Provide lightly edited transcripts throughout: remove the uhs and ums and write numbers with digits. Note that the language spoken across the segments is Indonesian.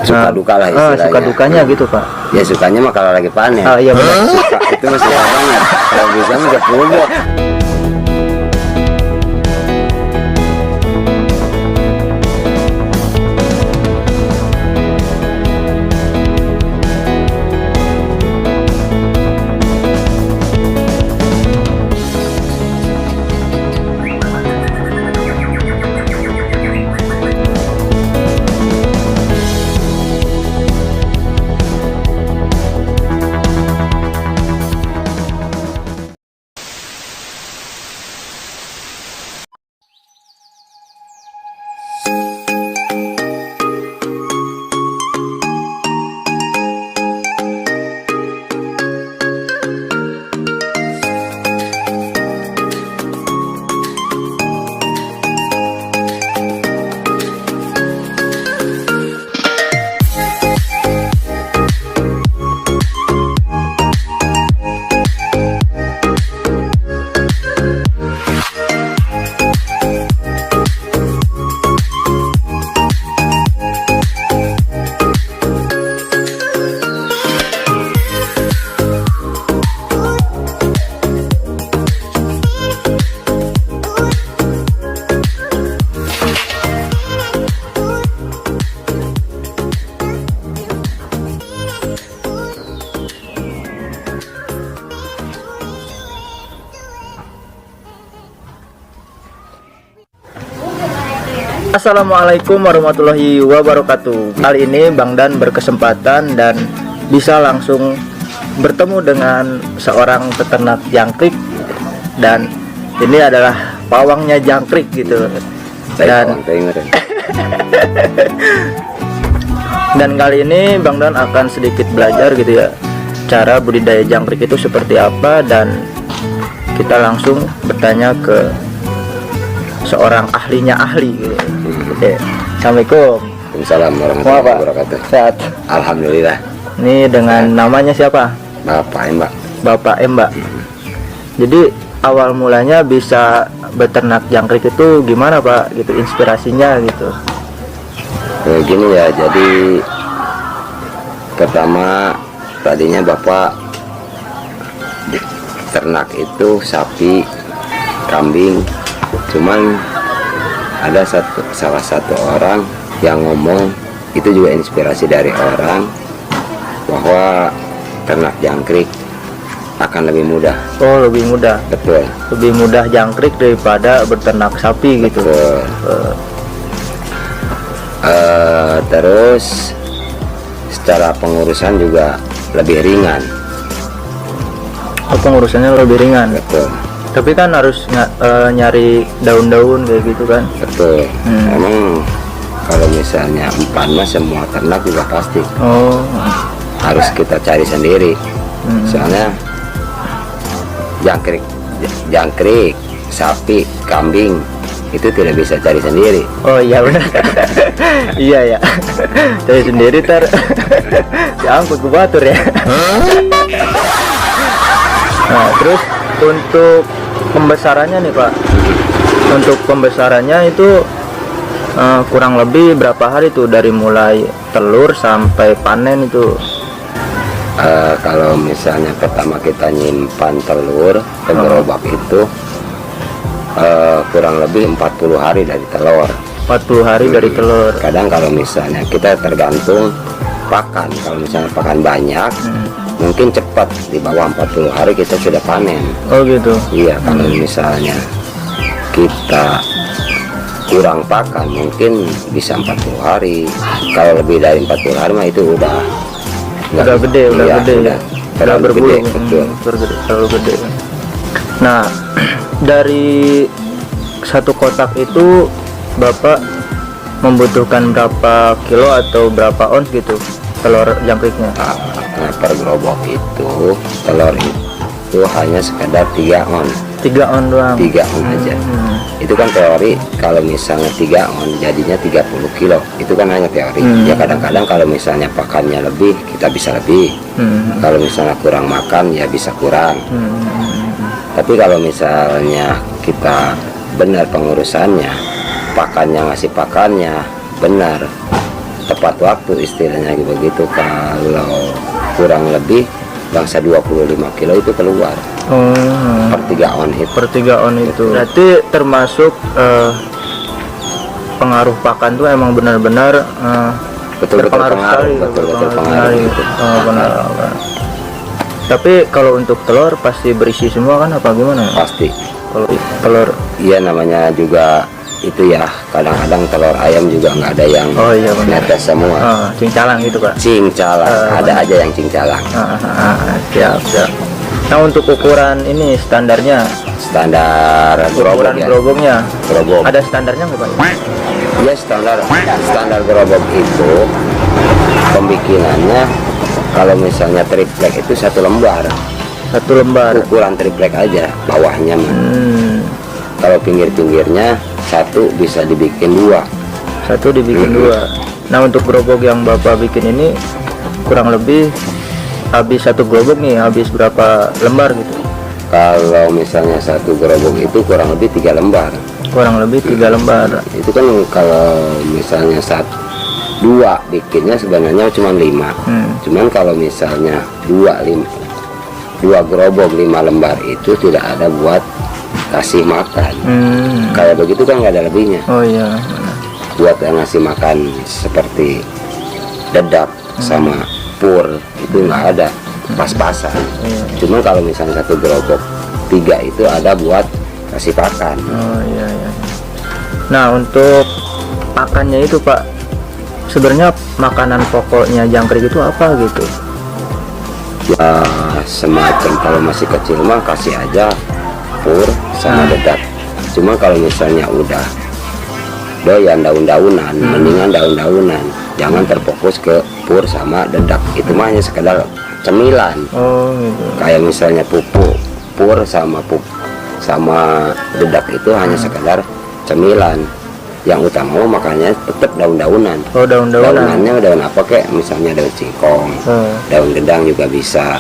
suka duka lah istilahnya. Suka dukanya gitu Pak. Ya sukanya mah kalau lagi panen. Iya benar. Suka itu masih suka banget. Kalau bisa mah 10 box. Assalamualaikum warahmatullahi wabarakatuh. Kali ini Bang Dan berkesempatan dan bisa langsung bertemu dengan seorang peternak jangkrik, dan ini adalah pawangnya jangkrik gitu. Dan kali ini Bang Dan akan sedikit belajar gitu ya, cara budidaya jangkrik itu seperti apa, dan kita langsung bertanya ke seorang ahlinya ahli gitu. Oke. Assalamualaikum. Waalaikumsalam warahmatullahi wabarakatuh. Sehat. Alhamdulillah. Ini dengan namanya siapa? Bapak Mbak. Bapak Mbak. Jadi awal mulanya bisa beternak jangkrik itu gimana Pak? Gitu inspirasinya gitu. Gini ya, jadi pertama tadinya Bapak ternak itu sapi, kambing. Cuman ada salah satu orang yang ngomong, itu juga inspirasi dari orang, bahwa ternak jangkrik akan lebih mudah. Oh, lebih mudah. Betul. Lebih mudah jangkrik daripada beternak sapi gitu. Betul. Terus secara pengurusan juga lebih ringan. Oh, pengurusannya lebih ringan. Betul. Tapi kan harus nyari daun-daun kayak gitu kan. Betul. Emang kalau misalnya empan mah semua ternak juga pasti. Oh. Harus kita cari sendiri. Soalnya jangkrik, sapi, kambing itu tidak bisa cari sendiri. Oh iya benar. Iya ya. Cari sendiri diangkut ke batur ya. Nah, terus untuk pembesarannya nih Pak, untuk pembesarannya itu kurang lebih berapa hari tuh dari mulai telur sampai panen itu? Kalau misalnya pertama kita nyimpan telur gerobak itu kurang lebih 40 hari dari telur. 40 hari dari telur. Kadang kalau misalnya kita tergantung pakan, kalau misalnya pakan banyak mungkin cepat, di bawah 40 hari kita sudah panen. Oh gitu. Iya, kalau misalnya kita kurang pakan mungkin bisa 40 hari. Kalau lebih dari 40 hari mah itu udah gede, udah iya, gede ya. Udah berbulu. Gede, betul. Terlalu gede. Nah, dari satu kotak itu Bapak membutuhkan berapa kilo atau berapa ons gitu telur jangkriknya? Per gerobak itu telur itu hanya sekedar 3 on. 3 on doang. 3 on aja. Itu kan teori, kalau misalnya 3 on jadinya 30 kilo. Itu kan hanya teori. Ya kadang-kadang kalau misalnya pakannya lebih, kita bisa lebih. Kalau misalnya kurang makan, ya bisa kurang. Tapi kalau misalnya kita benar pengurusannya, pakannya, ngasih pakannya benar, tepat waktu istilahnya begitu. Kalau kurang lebih bangsa 25 kilo itu keluar per 3 on itu. Per 3 on itu berarti termasuk pengaruh pakan tuh emang benar-benar Betul-betul berpengaruh sekali, betul-betul pengaruh sekali. gitu. Benar. Tapi kalau untuk telur pasti berisi semua kan apa gimana? Pasti. Kalau telur, Iya, namanya juga itu ya, kadang-kadang telur ayam juga nggak ada yang oh iya benar. netes semua. Cincang gitu Pak. Cincang, ada benar. aja yang cincang. Siap. Nah untuk ukuran ini standarnya, Standar gerobok ukuran ya. geroboknya Gerobok. ada standarnya nggak Pak? Ya standar gerobok itu pembikinannya kalau misalnya triplek itu 1 lembar. 1 lembar. Ukuran triplek aja bawahnya mah. Kalau pinggir-pinggirnya 1 bisa dibikin 2. 1 dibikin 2. Nah untuk gerobok yang Bapak bikin ini kurang lebih habis 1 gerobok nih habis berapa lembar gitu? Kalau misalnya 1 gerobok itu kurang lebih 3 lembar. Kurang lebih 3 lembar. Itu kan kalau misalnya 2 bikinnya sebenarnya cuma 5. Cuman kalau misalnya 2 gerobok 5 lembar itu tidak ada buat kasih makan. Kayak begitu kan nggak ada lebihnya. Oh iya. Buat yang ngasih makan seperti dedak sama pur itu nggak ada, pas-pasan. Cuman kalau misalnya 1 gerobok 3 itu ada buat kasih pakan. Oh iya. Nah untuk pakannya itu Pak, sebenarnya makanan pokoknya jangkrik itu apa gitu? Ya semacam kalau masih kecil mah kasih aja pur sama dedak. Cuma kalau misalnya udah doyan daun-daunan, mendingan daun-daunan, jangan terfokus ke pur sama dedak. Itu mah hanya sekedar cemilan. Oh gitu. Kayak misalnya pupuk pur sama dedak itu hanya sekedar cemilan. Yang utama makanya tetap daun-daunan. Oh daun-daunan. Daunannya daun apa kayak misalnya daun singkong, daun gedang juga bisa,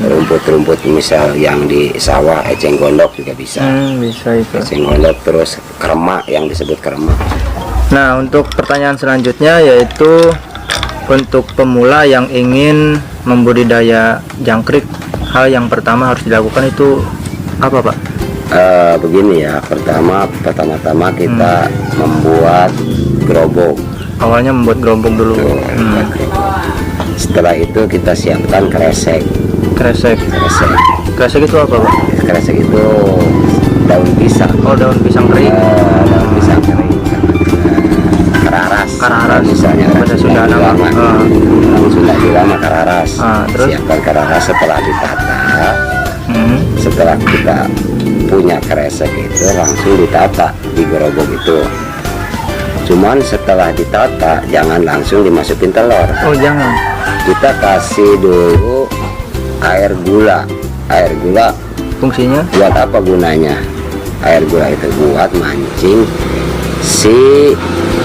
rumput-rumput misal yang di sawah, eceng gondok juga bisa. Bisa itu. Eceng gondok, terus kerma yang disebut kerma. Nah untuk pertanyaan selanjutnya yaitu untuk pemula yang ingin membudidaya jangkrik, hal yang pertama harus dilakukan itu apa Pak? Begini ya, pertama-tama kita membuat gerobok. Awalnya membuat gerobok dulu. Membuat gerobok. Setelah itu kita siapkan kresek. Kresek itu apa Pak? Kresek itu daun pisang. Oh daun pisang kering. Daun pisang kering. Kararas misalnya bahasa Sunda nama. Orang Sunda bilang kararas. Terus? Siapkan kararas setelah ditata. Setelah kita punya kresek itu langsung ditata di gerobok itu. Cuman setelah ditata jangan langsung dimasukin telur. Oh jangan. Kita kasih dulu air gula. Air gula Fungsinya? buat apa gunanya? Air gula itu buat mancing si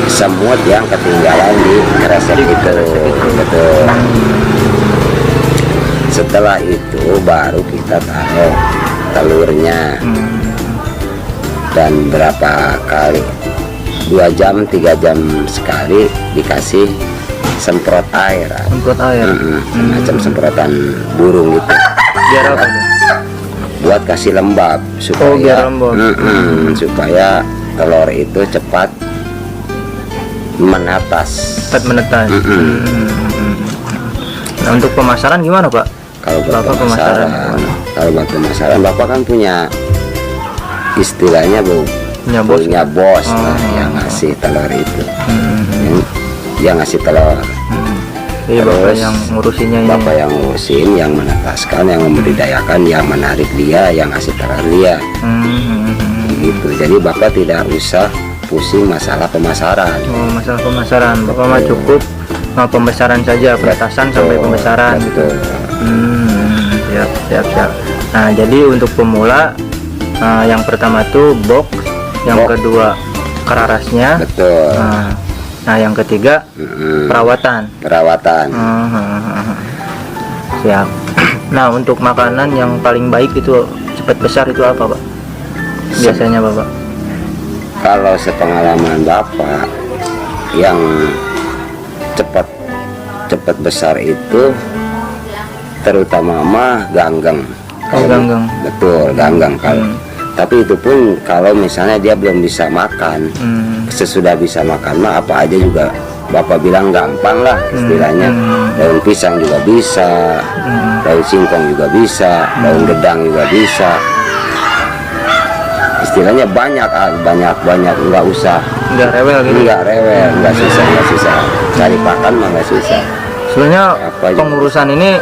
semut yang ketinggalan di kresek itu. Betul. Setelah itu baru kita taruh telurnya. Dan berapa kali, 2 jam 3 jam sekali dikasih semprot air. Macam semprotan burung gitu. Biar apa tuh? Buat kasih lembab supaya biar lembab. Supaya telur itu cepat menetas. Cepat menetas. Nah untuk pemasaran gimana Pak? Kalau buat Bapak pemasaran, kalau buat pemasaran Bapak kan punya istilahnya punya bos lah yang ngasih telur itu. Yang ngasih telur. Jadi Bapak yang ngurusinnya ini. Bapak yang ngurusin, yang menetaskan, yang membudidayakan, yang menarik dia, yang ngasih telur dia. Gitu. Jadi Bapak tidak usah pusing masalah pemasaran. Oh masalah pemasaran, Bapak mah cukup pembesaran saja, penetasan sampai pembesaran gitu. Siap. Nah jadi untuk pemula yang pertama tuh box, yang kedua kerarasnya. Betul. Nah yang ketiga perawatan. Siap. Nah untuk makanan yang paling baik itu cepat besar itu apa Pak? Biasanya Bapak? Kalau sepengalaman Bapak yang cepat besar itu terutama mah ganggang. Ganggang. Betul, ganggang kalau. Tapi itu pun kalau misalnya dia belum bisa makan. Sesudah bisa makan mah apa aja juga Bapak bilang gampang lah istilahnya. Daun pisang juga bisa, daun singkong juga bisa, daun gedang juga bisa. Istilahnya banyak nggak usah. Nggak rewel gitu. Nggak susah. Cari pakan mah nggak susah. Sebenarnya Apa aja? pengurusan ini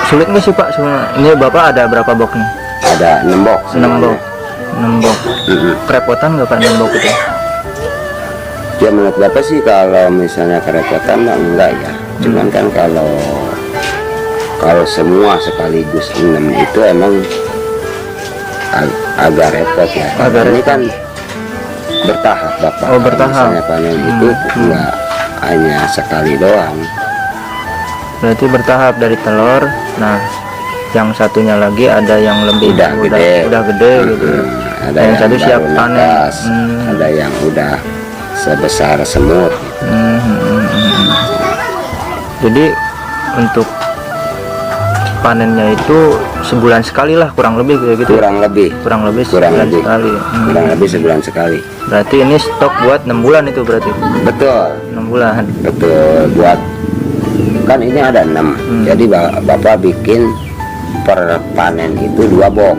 sulit nggak sih Pak sebenarnya? Ini Bapak ada berapa box nih? Ada 6 box. 6 box. 6 box. Kerepotan nggak Pak 6 box itu? Ya menurut Bapak sih kalau misalnya kerepotan mah enggak ya. Cuman kan kalau semua sekaligus 6 itu emang agak repot ya. Ini kan bertahap Bapak. Oh, bertahap. Misalnya panen itu enggak hanya sekali doang. Berarti bertahap dari telur. Nah, yang satunya lagi ada yang lebih Udah gede. Gitu. Ada yang satu siap baru panen. netas, ada yang udah sebesar semut. Jadi untuk panennya itu sebulan sekali lah kurang lebih kayak gitu. Kurang lebih sebulan sekali. kurang lebih sebulan sekali. Berarti ini stok buat 6 bulan itu berarti. Betul 6 bulan. buat kan ini ada 6. Jadi Bapak bikin per panen itu 2 box.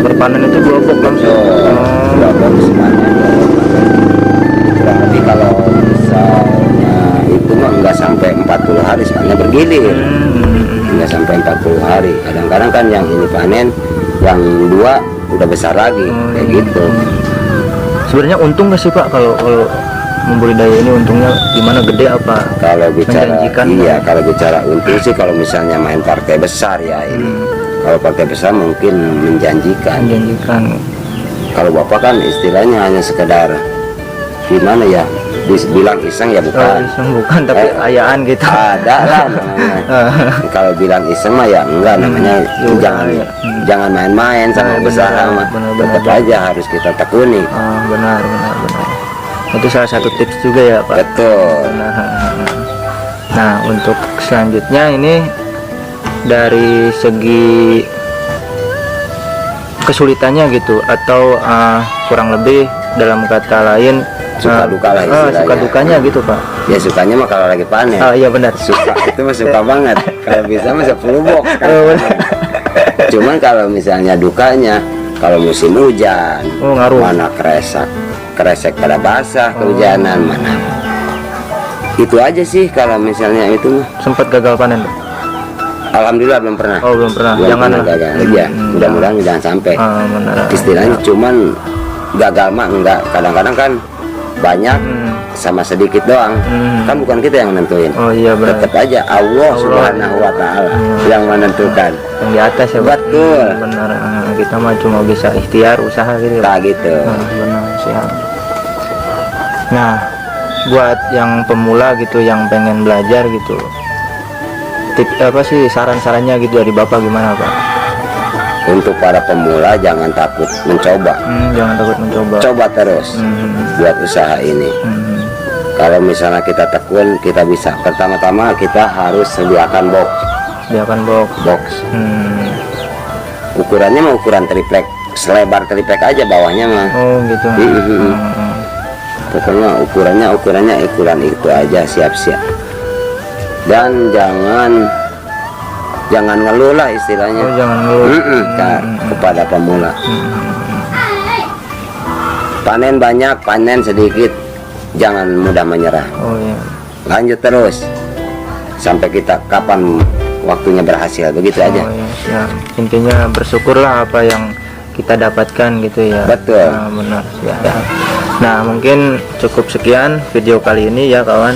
Per panen itu 2 box langsung. 2 box panen. Kurang lebih kalau misalnya itu mah enggak sampai 40 hari soalnya bergilir. Enggak sampai 40 hari. Kadang-kadang kan yang ini panen, yang 2 udah besar lagi kayak gitu. Sebenarnya untung nggak sih Pak kalau membudidaya ini, untungnya gimana, gede apa? Kalau bicara Menjanjikan, iya, kalau bicara untung sih kalau misalnya main partai besar ya ini. Kalau partai besar mungkin menjanjikan. Kalau Bapak kan istilahnya hanya sekedar gimana ya? Bilang iseng ya bukan. Bukan, tapi ayaan gitu. Ada lah namanya. Kalau bilang iseng mah ya enggak, namanya jangan main-main sama usaha mah. Tetap aja harus kita tekuni. Benar. Itu salah satu tips juga ya Pak. Betul. Nah, untuk selanjutnya ini dari segi kesulitannya gitu, atau kurang lebih dalam kata lain suka duka lah istilahnya. Suka dukanya gitu Pak. Ya sukanya mah kalau lagi panen. Iya benar. Suka itu mah suka banget. Kalau bisa mah 10 box kan. Cuman kalau misalnya dukanya, kalau musim hujan, ngaruh. mana kresek pada basah, kehujanan mana. Itu aja sih kalau misalnya itu mah. Sempat gagal panen Pak? Alhamdulillah belum pernah. Belum pernah. Jangan gagal. Iya, mudah-mudahan jangan sampai. Benar. Istilahnya cuman gagal mah enggak. Kadang-kadang kan banyak sama sedikit doang. Kan bukan kita yang nentuin. Iya benar. Tetap aja Allah Subhanahu wa taala yang menentukan. Yang di atas ya Pak. Betul. Benar. Kita mah cuma bisa ikhtiar, usaha gitu. Nah gitu. Benar siap. Nah, buat yang pemula gitu, yang pengen belajar gitu, apa sih saran-sarannya gitu dari Bapak gimana Pak? Untuk para pemula jangan takut mencoba. Jangan takut mencoba. Coba terus buat usaha ini. Kalau misalnya kita tekun, kita bisa. Pertama-tama kita harus sediakan box. Box. Ukurannya mah ukuran triplek, selebar triplek aja bawahnya mah. Oh gitu. Pokoknya ukurannya ukuran itu aja, siap-siap. Dan jangan ngeluh lah istilahnya. Jangan ngeluh. Kepada pemula. Panen banyak, panen sedikit, jangan mudah menyerah. Iya. Lanjut terus sampai kita kapan waktunya berhasil, begitu aja. Iya, siap. Intinya bersyukurlah apa yang kita dapatkan gitu ya. Betul. Benar ya. Nah, mungkin cukup sekian video kali ini ya kawan.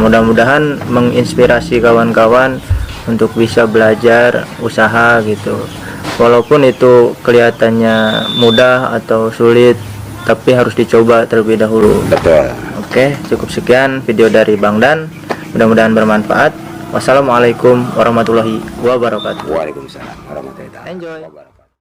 Mudah-mudahan menginspirasi kawan-kawan untuk bisa belajar usaha gitu. Walaupun itu kelihatannya mudah atau sulit, tapi harus dicoba terlebih dahulu. Betul. Oke, cukup sekian video dari Bang Dan. Mudah-mudahan bermanfaat. Wassalamualaikum warahmatullahi wabarakatuh. Waalaikumsalam warahmatullahi wabarakatuh. Enjoy.